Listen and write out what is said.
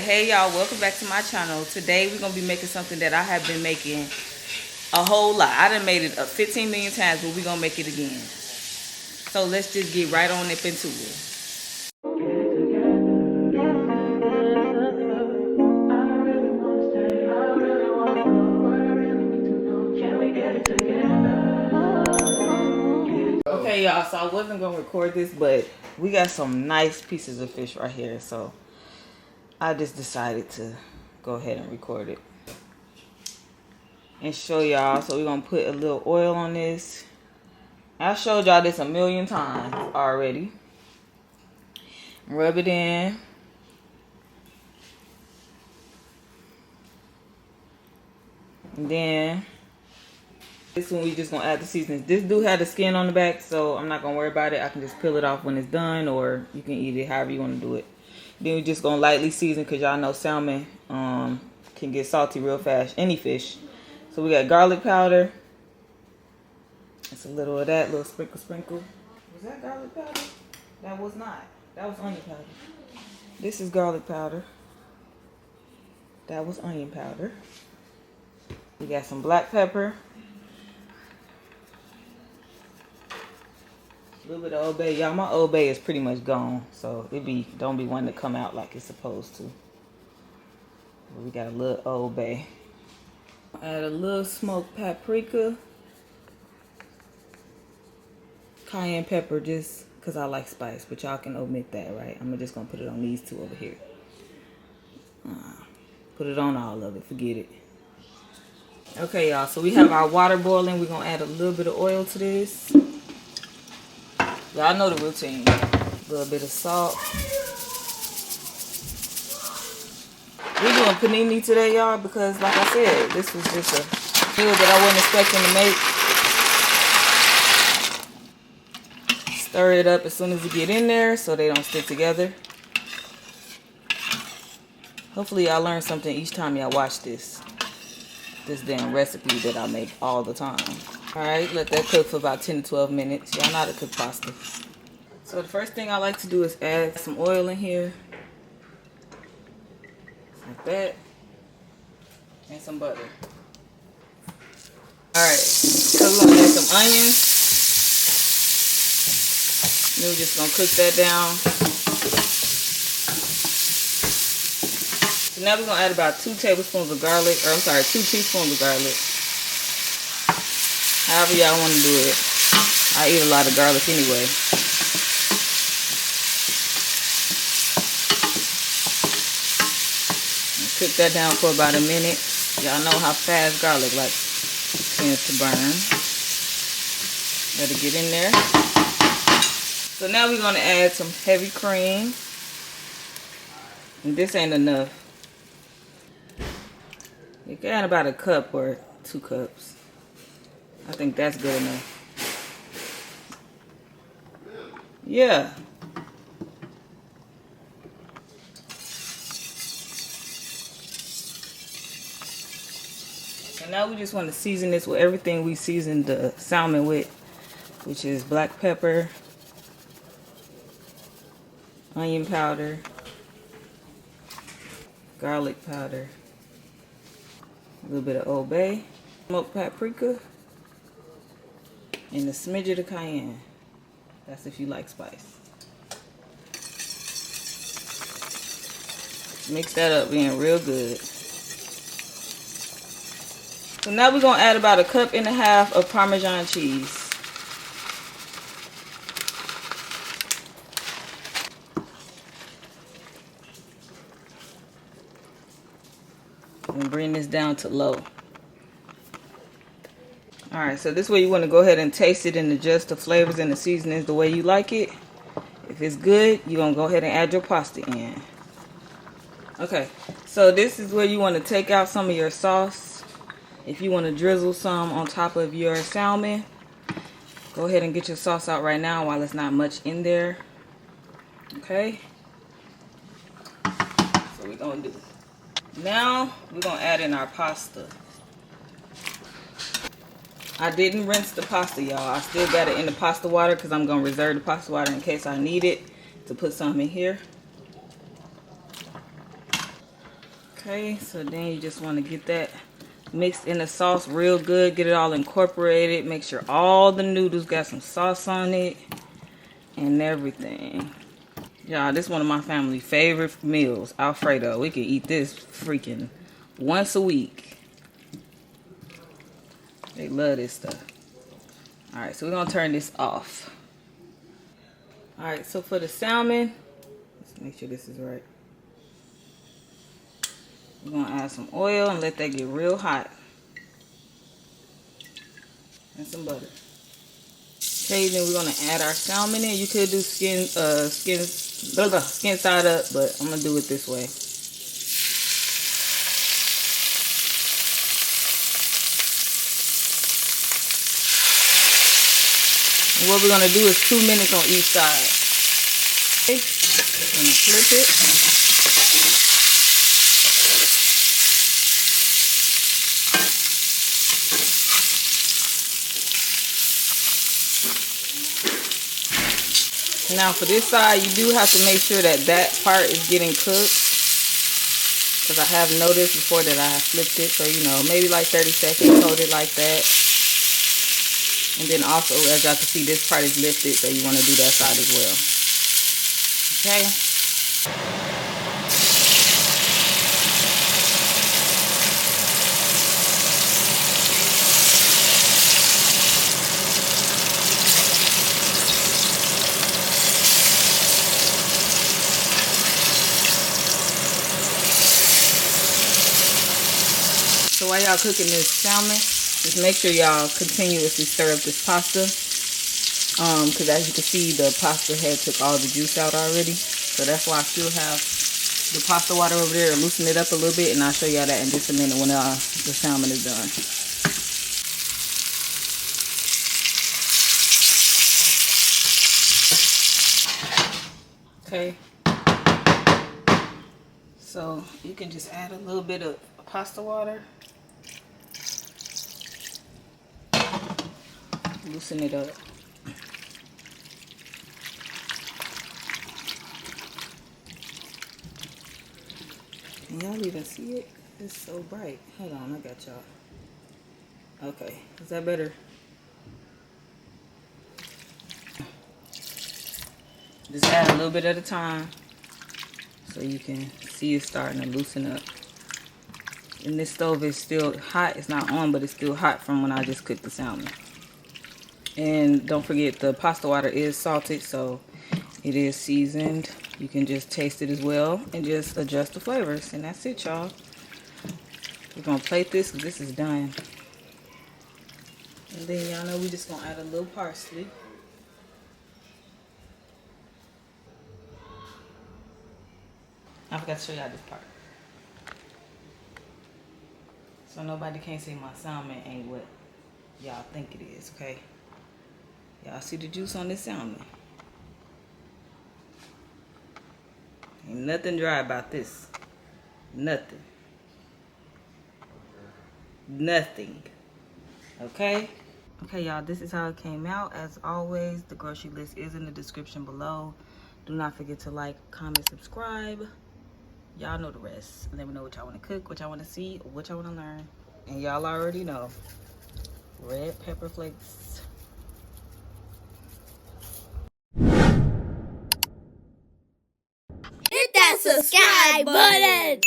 Hey y'all, welcome back to my channel. Today we're gonna be making something that I have been making a whole lot. I done made it 15 million times, but we're gonna make it again. So let's just get right on up into it. Okay y'all, so I wasn't gonna record this, but we got some nice pieces of fish right here, so I just decided to go ahead and record it and show y'all. So we're gonna put a little oil on this. I showed y'all this a million times already. Rub it in. And then this one we just gonna add the seasonings. This do have the skin on the back, so I'm not gonna worry about it. I can just peel it off when it's done, or you can eat it however you want to do it. Then we just gonna lightly season, because y'all know salmon can get salty real fast, any fish. So we got garlic powder. It's a little of that, little sprinkle. Was that garlic powder? That was not. That was onion powder. This is garlic powder. That was onion powder. We got some black pepper. A little bit of Old Bay. Y'all, my Old Bay is pretty much gone, so don't be wanting to come out like it's supposed to. But we got a little Old Bay. Add a little smoked paprika. Cayenne pepper, just because I like spice, but y'all can omit that, right? I'm just going to put it on these two over here. Put it on all of it, forget it. Okay, y'all, so we have our water boiling. We're going to add a little bit of oil to this. Y'all know the routine. A little bit of salt. We're doing panini today, y'all, because like I said, this was just a meal that I wasn't expecting to make. Stir it up as soon as you get in there so they don't stick together. Hopefully y'all learn something each time y'all watch this damn recipe that I make all the time. Alright, let that cook for about 10 to 12 minutes. Y'all know how to cook pasta. So the first thing I like to do is add some oil in here. Like that. And some butter. Alright, so we're going to add some onions. Then we're just going to cook that down. So now we're going to add about 2 tablespoons of garlic. Or I'm sorry, 2 teaspoons of garlic. However y'all want to do it. I eat a lot of garlic anyway. And cook that down for about a minute. Y'all know how fast garlic tends to burn. Let it get in there. So now we're going to add some heavy cream. And this ain't enough. You can add about a cup or 2 cups. I think that's good enough. Yeah. And now we just want to season this with everything we seasoned the salmon with, which is black pepper, onion powder, garlic powder, a little bit of Old Bay, smoked paprika, and a smidge of the cayenne. That's if you like spice. Mix that up in real good. So now we're going to add about 1.5 cups of Parmesan cheese. And bring this down to low. Alright, so this way you want to go ahead and taste it and adjust the flavors and the seasonings the way you like it. If it's good, you're going to go ahead and add your pasta in. Okay, so this is where you want to take out some of your sauce. If you want to drizzle some on top of your salmon, go ahead and get your sauce out right now while there's not much in there. Okay, so we're going to do. Now we're going to add in our pasta. I didn't rinse the pasta, y'all. I still got it in the pasta water because I'm going to reserve the pasta water in case I need it to put some in here. Okay, so then you just want to get that mixed in the sauce real good. Get it all incorporated. Make sure all the noodles got some sauce on it and everything. Y'all, this is one of my family favorite meals, Alfredo. We could eat this freaking once a week. They love this stuff. Alright, so we're going to turn this off. Alright, so for the salmon, let's make sure this is right. We're going to add some oil and let that get real hot. And some butter. Okay, then we're going to add our salmon in. You could do skin side up, but I'm going to do it this way. And what we're going to do is 2 minutes on each side. Okay, I'm going to flip it. Now for this side, you do have to make sure that that part is getting cooked. Because I have noticed before that I have flipped it. So, you know, maybe like 30 seconds, hold it like that. And then also, as y'all can see, this part is lifted, so you want to do that side as well. Okay. So while y'all cooking this salmon, just make sure y'all continuously stir up this pasta. Because as you can see, the pasta had took all the juice out already. So that's why I still have the pasta water over there to loosen it up a little bit. And I'll show y'all that in just a minute when the salmon is done. Okay. So you can just add a little bit of pasta water. Loosen it up. Can y'all even see it? It's so bright. Hold on, I got y'all. Okay, is that better? Just add a little bit at a time so you can see it starting to loosen up. And this stove is still hot. It's not on, but it's still hot from when I just cooked the salmon. And don't forget, the pasta water is salted, so it is seasoned. You can just taste it as well and just adjust the flavors. And that's it, y'all. We're going to plate this because this is done. And then y'all know we're just going to add a little parsley. I forgot to show y'all this part. So nobody can't say my salmon ain't what y'all think it is, okay? Y'all see the juice on this salmon? Ain't nothing dry about this. Nothing. Nothing. Okay? Okay, y'all, this is how it came out. As always, the grocery list is in the description below. Do not forget to like, comment, subscribe. Y'all know the rest. Let me know what y'all want to cook, what y'all want to see, or what y'all want to learn. And y'all already know. Red pepper flakes. Hit that subscribe button!